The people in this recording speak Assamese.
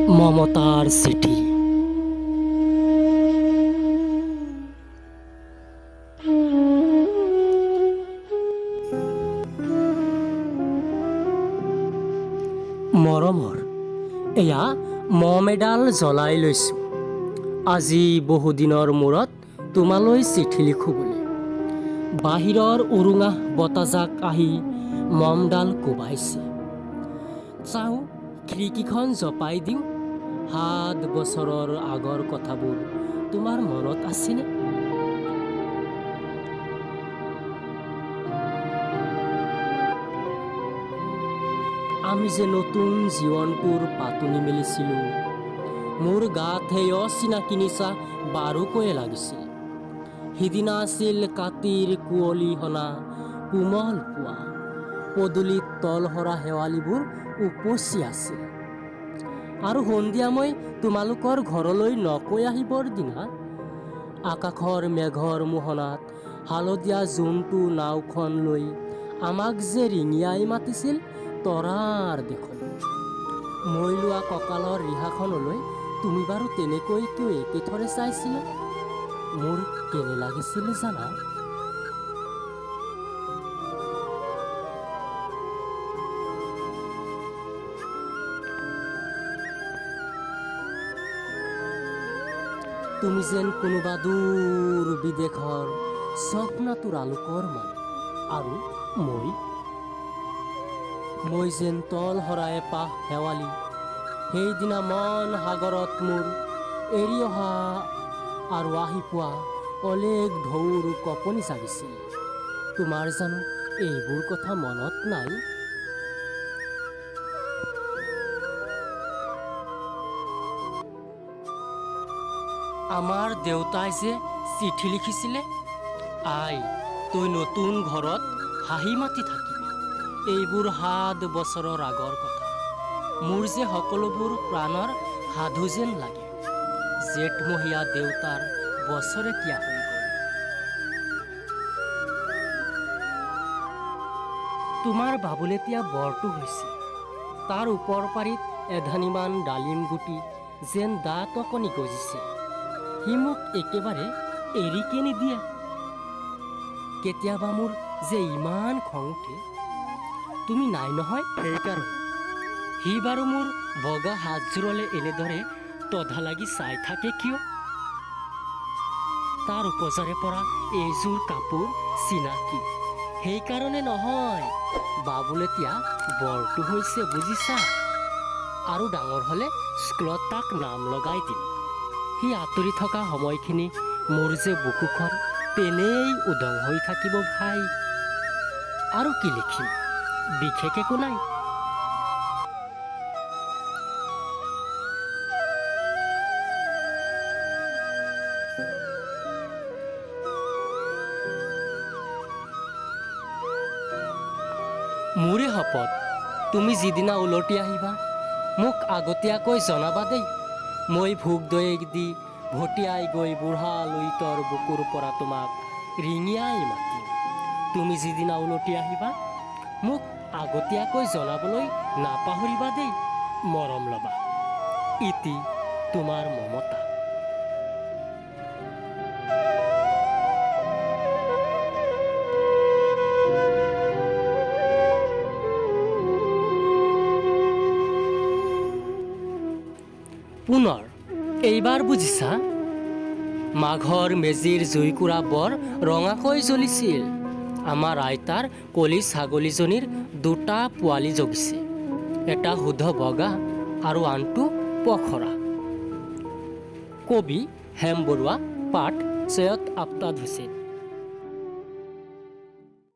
মমতাৰ চিঠি। মৰমৰ, এয়া মম এডাল জ্বলাই লৈছোঁ। আজি বহুদিনৰ মূৰত তোমালৈ চিঠি লিখোঁ বুলি। বাহিৰৰ উৰুঙা বতাহজাক আহি মমডাল কোবাইছে। চাওঁ, খিৰিকীখন জপাই দিওঁ। 7 বছৰৰ আগৰ কথাবোৰ তোমাৰ মনত আছেনে? আমি যে নতুন জীৱনটোৰ পাতনি মেলিছিলোঁ। মোৰ গাত সেই অচিনাকি নিচা বাৰুকৈয়ে লাগিছিল। সিদিনা আছিল কাতিৰ কুঁৱলী সনা কোমল পুৱা। পদূলিত তলসৰা শেৱালিবোৰ উপচি আছিল। আৰু সন্ধিয়া মই তোমালোকৰ ঘৰলৈ নকৈ আহিবৰ দিনা আকাশৰ মেঘৰ মোহনাত হালধীয়া জোনটো নাওখন লৈ আমাক যে ৰিঙিয়াই মাতিছিল তৰাৰ দেশলৈ। মই লোৱা কঁকালৰ ৰিহাখনলৈ তুমি বাৰু তেনেকৈ কিয় একেথৰে চাইছিলা? মোৰ কেনে লাগিছিল জানা? তুমি যেন কোনোবা দূৰ বিদেশৰ স্বপ্নাতুৰ আলোকৰ মান, আৰু মই যেন তল সৰা এপাহ শেৱালি। সেইদিনা মন সাগৰত মোৰ এৰি অহা আৰু আহি পোৱা অলেখ ঢৌৰ কঁপনি জাগিছিল। তোমাৰ জানো এইবোৰ কথা মনত নাই? আমাৰ দেউতাই যে চিঠি লিখিছিলে, আই তই নতুন ঘৰত হাঁহি মাতি থাকিবি। এইবোৰ 7 বছৰৰ আগৰ কথা। মোৰ যে সকলোবোৰ প্ৰাণৰ সাধু যেন লাগে। জেঠমহীয়া দেউতাৰ বছৰেকীয়া হৈ গ'ল। তোমাৰ বাবুলেতিয়া বৰটো হৈছে। তাৰ ওপৰ পাৰিত এধানিমান ডালিম গুটি যেন দাঁত অকণি গজিছে। সি মোক একেবাৰে এৰিকে নিদিয়ে। কেতিয়াবা মোৰ যে ইমান খং উঠে। তুমি নাই নহয় সেইকাৰণে। সি বাৰু মোৰ বগা হাতযোৰলে এনেদৰে তধা লাগি চাই থাকে কিয়? তাৰ উপজৰে পৰা এইযোৰ কাপোৰ চিনাকি। সেইকাৰণে নহয়, বাবুলেতিয়া বৰটো হৈছে বুজিছা। আৰু ডাঙৰ হ'লে স্কুলত তাক নাম লগাই দিম। সি আঁতৰি থকা সময়খিনি মোৰ যে বুকুখন তেনেই উদং হৈ থাকিব ভাই। আৰু কি লিখিম, বিশেষ একো নাই। মোৰে শপত, তুমি যিদিনা উলটি আহিবা মোক আগতীয়াকৈ জনাবা দেই। মই ভোগ দৈ দি ভটিয়াই গৈ বুঢ়া লুইতৰ বুকুৰ পৰা তোমাক ৰিঙিয়াই মাতিম। তুমি যিদিনা উলটি আহিবা মোক আগতীয়াকৈ জনাবলৈ নাপাহৰিবা দেই। মৰম ল'বা। ইতি তোমাৰ মমতা। পুনৰ এইবাৰ বুজিছা? মাঘৰ মেজিৰ জুইকুৰা বৰ ৰঙাকৈ জ্বলিছিল। আমাৰ আইতাৰ কলি ছাগলীজনীৰ 2টা পোৱালি জগিছে। এটা শুদ্ধ বগা আৰু আনটো পখৰা। কবি হেম বৰুৱা, পাঠ সৈয়দ আফতাব হুছেইন।